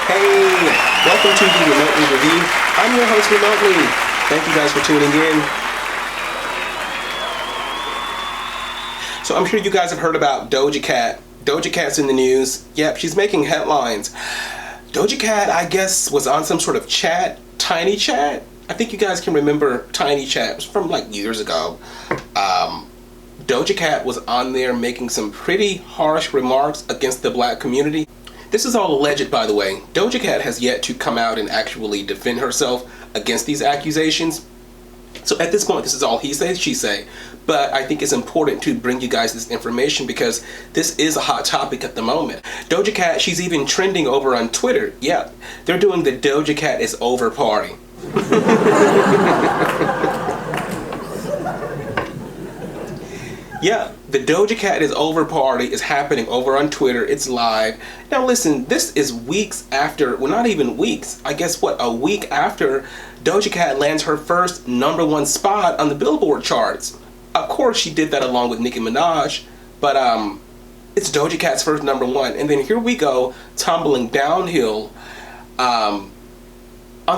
Hey, welcome to the Remotely Review. I'm your host, Remotely. Thank you guys for tuning in. So I'm sure you guys have heard about Doja Cat. Doja Cat's in the news. Yep, she's making headlines. Doja Cat, I guess, was on some sort of chat, Tiny Chat. I think you guys can remember Tiny Chat. It was from like years ago. Doja Cat was on there making some pretty harsh remarks against the black community. This is all alleged, by the way. Doja Cat has yet to come out and actually defend herself against these accusations. So at this point, this is all he say, she say. But I think it's important to bring you guys this information because this is a hot topic at the moment. Doja Cat, she's even trending over on Twitter. Yeah, they're doing the Doja Cat is over party. Yeah, the Doja Cat is over party is happening over on Twitter. It's live. Now listen, this is weeks after, well not even weeks, I guess what, a week after Doja Cat lands her first #1 spot on the Billboard charts. Of course she did that along with Nicki Minaj, but it's Doja Cat's first #1. And then here we go, tumbling downhill on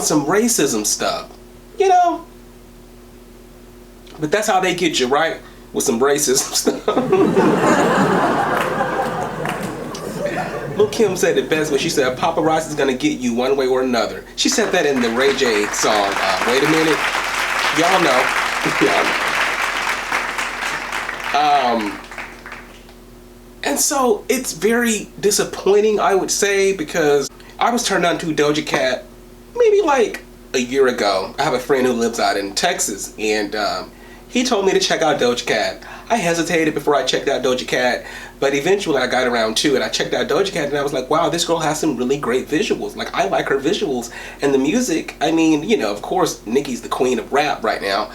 some racism stuff, you know? But that's how they get you, right? With some racism stuff. Lil' Kim said it best when she said, paparazzi's gonna get you one way or another. She said that in the Ray J song, Wait a Minute. Y'all know. And so it's very disappointing, I would say, because I was turned on to Doja Cat maybe like a year ago. I have a friend who lives out in Texas, and he told me to check out Doja Cat. I hesitated before I checked out Doja Cat, but eventually I got around to it. I checked out Doja Cat and I was like, wow, this girl has some really great visuals. Like, I like her visuals. And the music, I mean, you know, of course, Nicki's the queen of rap right now.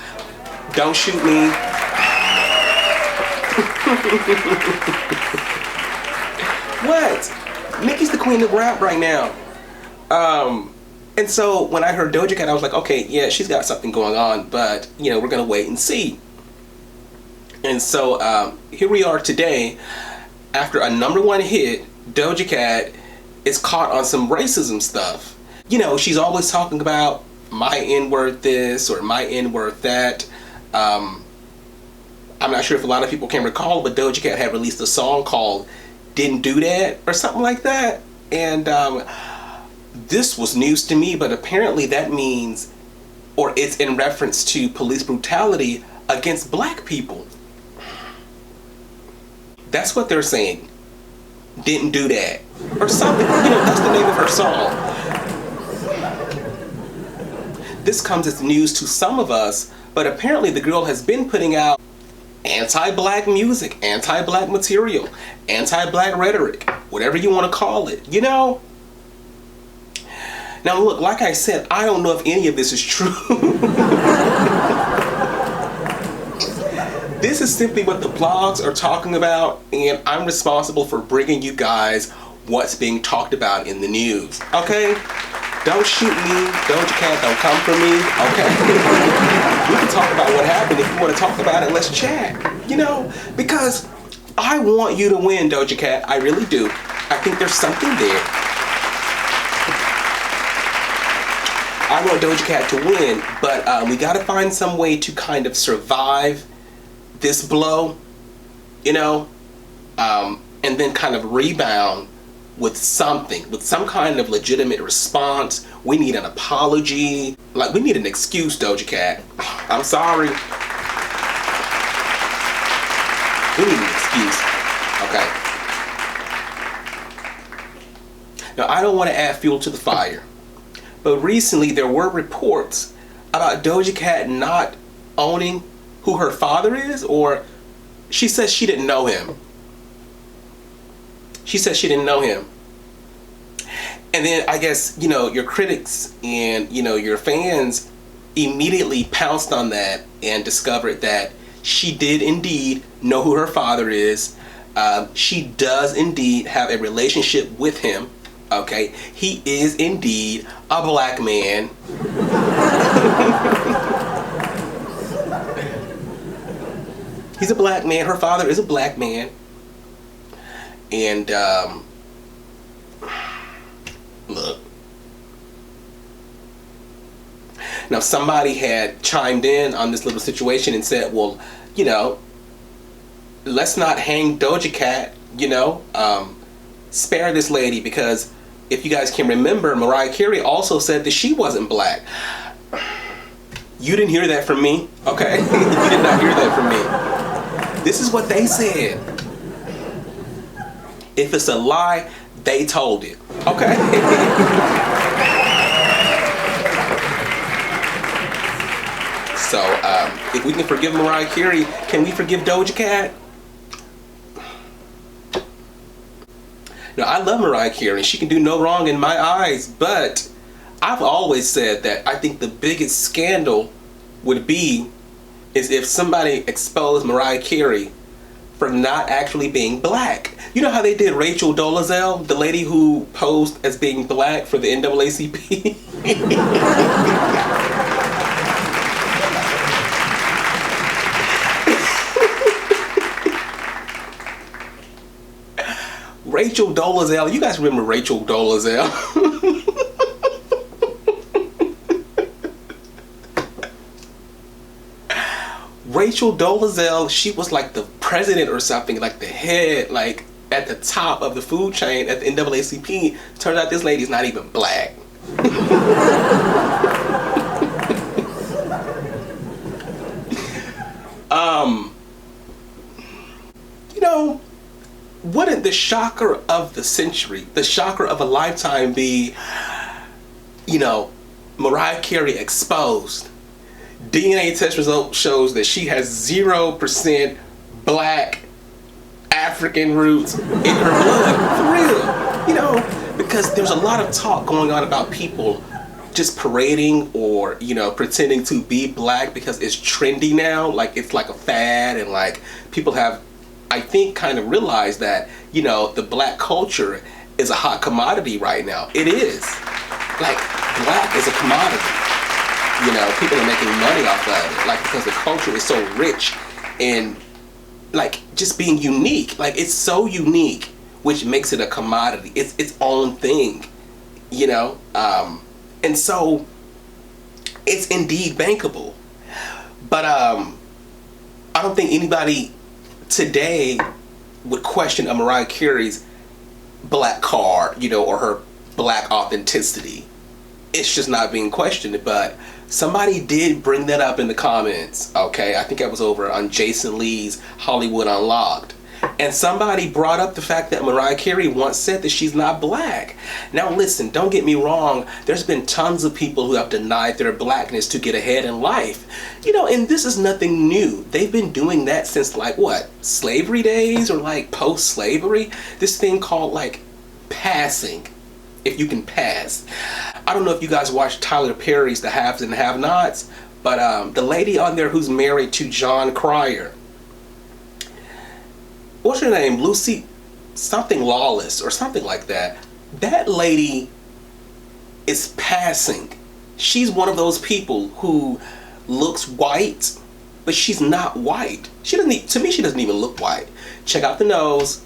Don't shoot me. What? Nicki's the queen of rap right now. And so when I heard Doja Cat, I was like, okay, yeah, she's got something going on, but, you know, we're going to wait and see. And so here we are today, after a #1 hit, Doja Cat is caught on some racism stuff. You know, she's always talking about my N-word this or my N-word that. I'm not sure if a lot of people can recall, but Doja Cat had released a song called Didn't Do That or something like that. And this was news to me, but apparently that means, or it's in reference to police brutality against black people. That's what they're saying. Didn't do that. Or something. You know, that's the name of her song. This comes as news to some of us, but apparently the girl has been putting out anti-black music, anti-black material, anti-black rhetoric, whatever you want to call it, you know? Now look, like I said, I don't know if any of this is true. This is simply what the blogs are talking about, and I'm responsible for bringing you guys what's being talked about in the news, okay? Don't shoot me, Doja Cat, don't come for me, okay? We can talk about what happened. If you want to talk about it, let's chat, you know? Because I want you to win, Doja Cat, I really do. I think there's something there. I want Doja Cat to win, but we gotta find some way to kind of survive this blow, you know, and then kind of rebound with something, with some kind of legitimate response. We need an apology. Like, we need an excuse, Doja Cat. I'm sorry. We need an excuse. Okay. Now, I don't want to add fuel to the fire, but recently there were reports about Doja Cat not owning who her father is, or she says she didn't know him. She says she didn't know him. And then I guess, you know, your critics and, you know, your fans immediately pounced on that and discovered that she did indeed know who her father is. She does indeed have a relationship with him. Okay, he is indeed a black man. He's a black man. Her father is a black man. And look, Now, somebody had chimed in on this little situation and said, well, you know, let's not hang Doja Cat, spare this lady, because if you guys can remember, Mariah Carey also said that she wasn't black. You didn't hear that from me, okay? You did not hear that from me. This is what they said. If it's a lie, they told it, okay? So, if we can forgive Mariah Carey, can we forgive Doja Cat? Now, I love Mariah Carey. She can do no wrong in my eyes, but I've always said that I think the biggest scandal would be is if somebody exposed Mariah Carey for not actually being black. You know how they did Rachel Dolezal, the lady who posed as being black for the NAACP? Rachel Dolezal, you guys remember Rachel Dolezal? Rachel Dolezal, she was like the president or something, like the head, like at the top of the food chain at the NAACP. Turns out this lady's not even black. Wouldn't the shocker of the century, the shocker of a lifetime be, Mariah Carey exposed? DNA test result shows that she has 0% black African roots in her blood. For real. Because there's a lot of talk going on about people just parading or, pretending to be black because it's trendy now. Like, it's like a fad, and like people have, I think, kind of realized that, the black culture is a hot commodity right now. It is. Like, black is a commodity. People are making money off of it, like, because the culture is so rich and, like, just being unique. Like, it's so unique, which makes it a commodity. It's its own thing, and so it's indeed bankable. But I don't think anybody today would question a Mariah Carey's black card, or her black authenticity. It's just not being questioned. But somebody did bring that up in the comments, okay? I think I was over on Jason Lee's Hollywood Unlocked. And somebody brought up the fact that Mariah Carey once said that she's not black. Now listen, don't get me wrong. There's been tons of people who have denied their blackness to get ahead in life. And this is nothing new. They've been doing that since, like, what? Slavery days, or like post-slavery? This thing called, like, passing. If you can pass. I don't know if you guys watched Tyler Perry's The Haves and Have-Nots, but the lady on there who's married to John Cryer, what's her name? Lucy something Lawless or something like that. That lady is passing. She's one of those people who looks white, but she's not white. To me, she doesn't even look white. Check out the nose,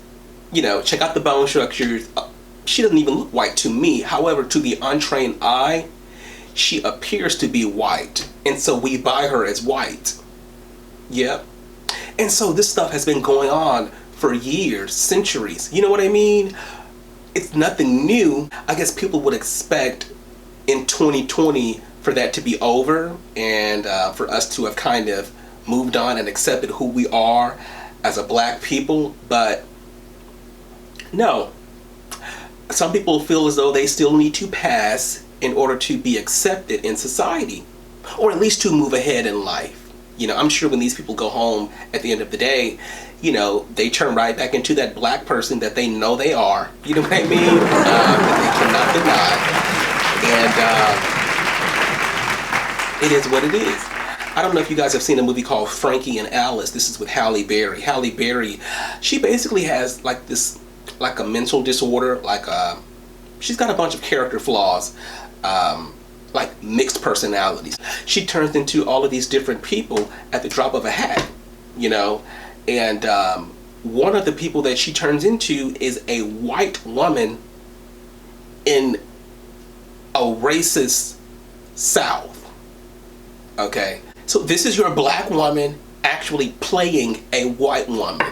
check out the bone structures. She doesn't even look white to me. However, to the untrained eye, she appears to be white. And so we buy her as white. Yep. And so this stuff has been going on for years, centuries. You know what I mean? It's nothing new. I guess people would expect in 2020 for that to be over, and for us to have kind of moved on and accepted who we are as a black people. But no. Some people feel as though they still need to pass in order to be accepted in society, or at least to move ahead in life. I'm sure when these people go home at the end of the day, they turn right back into that black person that they know they are. You know what I mean? That they cannot deny. And it is what it is. I don't know if you guys have seen a movie called Frankie and Alice. This is with Halle Berry. Halle Berry, she basically has like this, like a mental disorder, like she's got a bunch of character flaws, like mixed personalities. She turns into all of these different people at the drop of a hat, and one of the people that she turns into is a white woman in a racist South. Okay? So this is your black woman actually playing a white woman.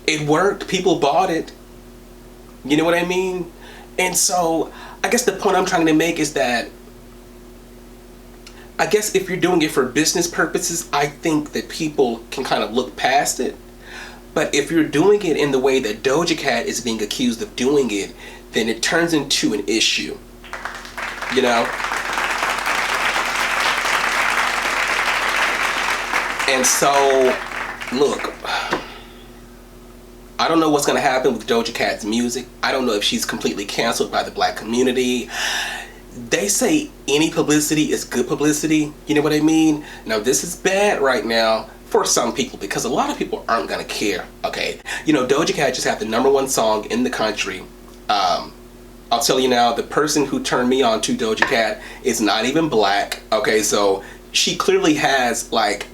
It worked. People bought it. You know what I mean? And so I guess the point I'm trying to make is that I guess if you're doing it for business purposes, I think that people can kind of look past it. But if you're doing it in the way that Doja Cat is being accused of doing it, then it turns into an issue. You know? And so, look, I don't know what's going to happen with Doja Cat's music. I don't know if she's completely canceled by the black community. They say any publicity is good publicity. You know what I mean? Now, this is bad right now for some people because a lot of people aren't going to care, okay? You know, Doja Cat just had the #1 song in the country. I'll tell you now, the person who turned me on to Doja Cat is not even black, okay? So she clearly has, like,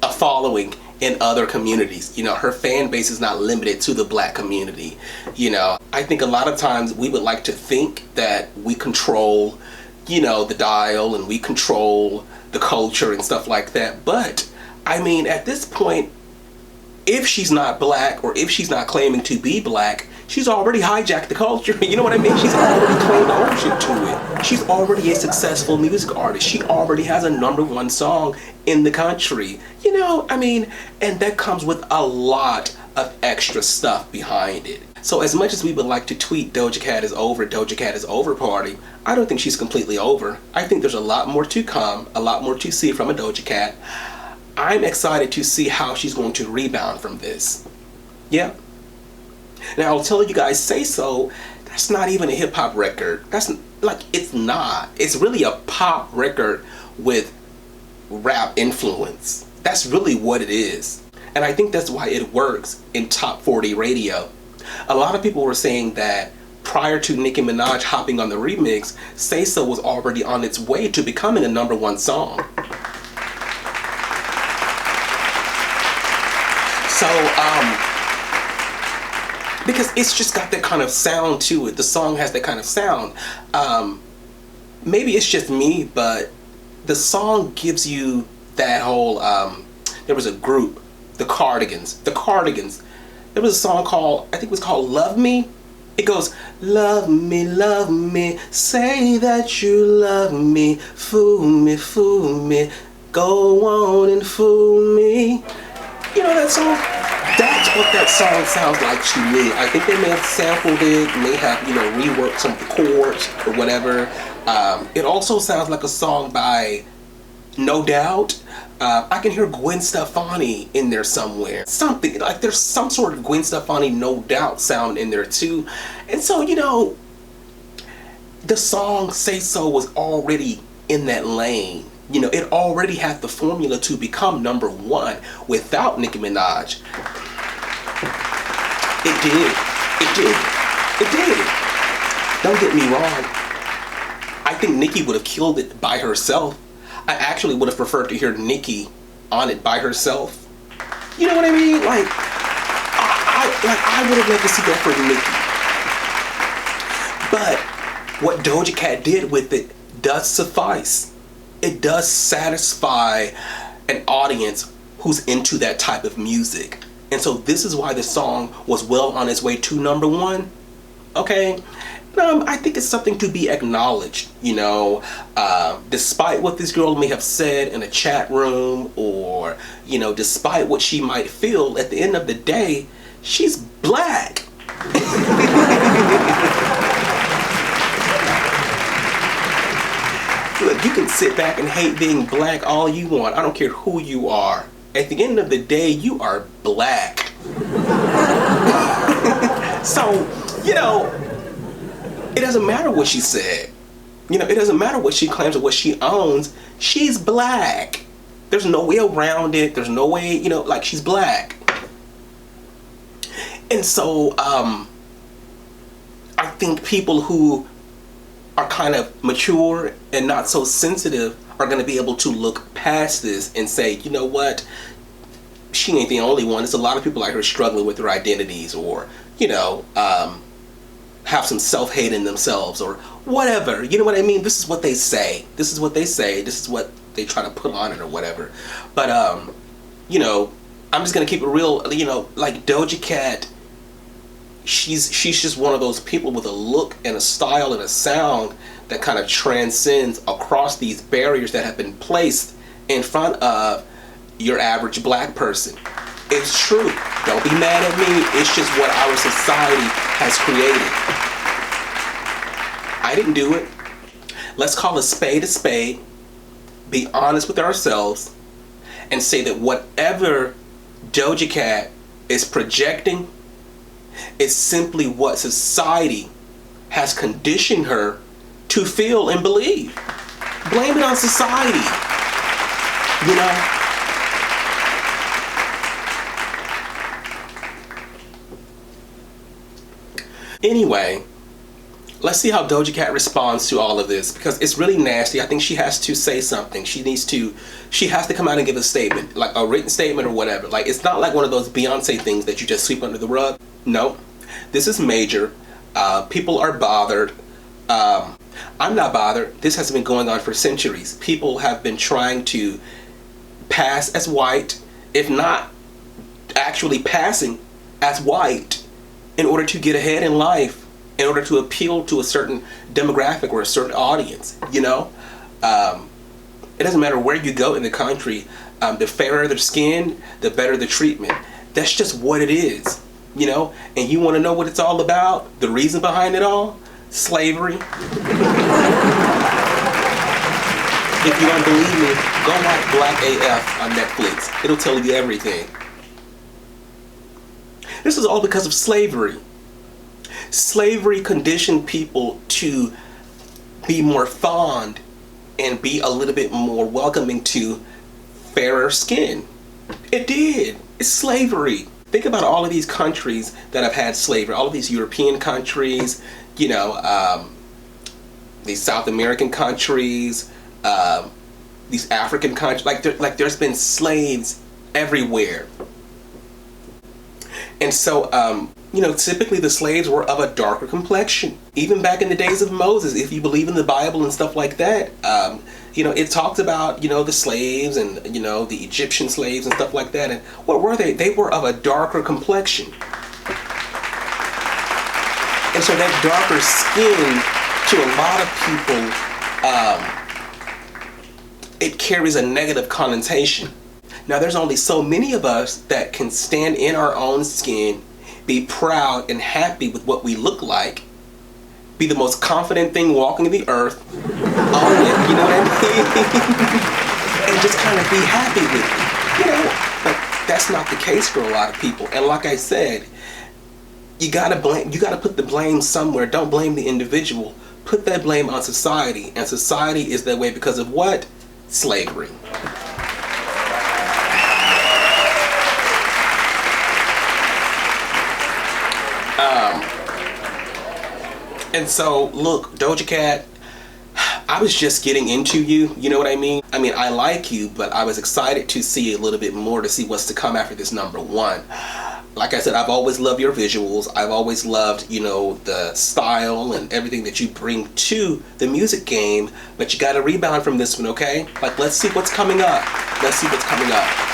a following in other communities. You know, her fan base is not limited to the black community. You know, I think a lot of times we would like to think that we control, you know, the dial and we control the culture and stuff like that. But, I mean, at this point, if she's not black or if she's not claiming to be black, she's already hijacked the culture. You know what I mean? She's already claimed ownership to it. She's already a successful music artist. She already has a #1 song in the country. You know, I mean, and that comes with a lot of extra stuff behind it. So as much as we would like to tweet Doja Cat is over party, I don't think she's completely over. I think there's a lot more to come, a lot more to see from a Doja Cat. I'm excited to see how she's going to rebound from this. Yeah. Now, I'll tell you guys, Say So, that's not even a hip-hop record. That's, like, it's not. It's really a pop record with rap influence. That's really what it is. And I think that's why it works in top 40 radio. A lot of people were saying that prior to Nicki Minaj hopping on the remix, Say So was already on its way to becoming a #1 song. So, because it's just got that kind of sound to it. The song has that kind of sound. Maybe it's just me, but the song gives you that whole, there was a group, the Cardigans. There was a song called, I think it was called Love Me. It goes, love me, say that you love me, fool me, go on and fool me. You know that song? That's what that song sounds like to me. I think they may have sampled it, may have, you know, reworked some of the chords or whatever. It also sounds like a song by No Doubt. I can hear Gwen Stefani in there somewhere. Something, like there's some sort of Gwen Stefani No Doubt sound in there too. And so, you know, the song Say So was already in that lane. You know, it already had the formula to become #1 without Nicki Minaj. It did. Don't get me wrong. I think Nicki would have killed it by herself. I actually would have preferred to hear Nicki on it by herself. You know what I mean? Like, I would have loved to see that for Nicki. But what Doja Cat did with it does suffice. It does satisfy an audience who's into that type of music. And so this is why the song was well on its way to #1. Okay? I think it's something to be acknowledged, you know, despite what this girl may have said in a chat room, or, you know, despite what she might feel, at the end of the day, she's black. Look, you can sit back and hate being black all you want. I don't care who you are. At the end of the day, you are black. So, you know, it doesn't matter what she said. You know, it doesn't matter what she claims or what she owns. She's black. There's no way around it. There's no way, you know, like, she's black. And so, I think people who are kind of mature and not so sensitive are going to be able to look past this and say, you know what, she ain't the only one. There's a lot of people like her struggling with their identities, or, you know, have some self-hate in themselves or whatever. You know what I mean? This is what they say. This is what they say. This is what they try to put on it or whatever. But, you know, I'm just going to keep it real. You know, like Doja Cat, she's just one of those people with a look and a style and a sound that kind of transcends across these barriers that have been placed in front of your average black person. It's true. Don't be mad at me. It's just what our society has created. I didn't do it. Let's call a spade, be honest with ourselves, and say that whatever Doja Cat is projecting is simply what society has conditioned her to feel and believe. Blame it on society. You know? Anyway, let's see how Doja Cat responds to all of this, because it's really nasty. I think she has to say something. She has to come out and give a statement, like a written statement or whatever. Like, it's not like one of those Beyonce things that you just sweep under the rug. No, this is major. People are bothered. I'm not bothered. This has been going on for centuries. People have been trying to pass as white, if not actually passing as white, in order to get ahead in life, in order to appeal to a certain demographic or a certain audience, you know? It doesn't matter where you go in the country, the fairer the skin, the better the treatment. That's just what it is, you know? And you want to know what it's all about? The reason behind it all? Slavery. If you don't believe me, go watch Black AF on Netflix. It'll tell you everything. This is all because of slavery. Slavery conditioned people to be more fond and be a little bit more welcoming to fairer skin. It did. It's slavery. Think about all of these countries that have had slavery. All of these European countries, you know, these South American countries, these African countries. Like there's been slaves everywhere. And so, you know, typically the slaves were of a darker complexion. Even back in the days of Moses, if you believe in the Bible and stuff like that, you know, it talks about, you know, the slaves and, you know, the Egyptian slaves and stuff like that. And what were they? They were of a darker complexion. And so that darker skin, to a lot of people, it carries a negative connotation. Now, there's only so many of us that can stand in our own skin, be proud and happy with what we look like, be the most confident thing walking the earth, own it, you know what I mean? And just kind of be happy with it, you know? But that's not the case for a lot of people. And like I said, you gotta put the blame somewhere. Don't blame the individual. Put that blame on society. And society is that way because of what? Slavery. And so, look, Doja Cat, I was just getting into you, you know what I mean? I mean, I like you, but I was excited to see a little bit more, to see what's to come after this #1. Like I said, I've always loved your visuals. I've always loved, you know, the style and everything that you bring to the music game, but you gotta rebound from this one, okay? Like, let's see what's coming up. Let's see what's coming up.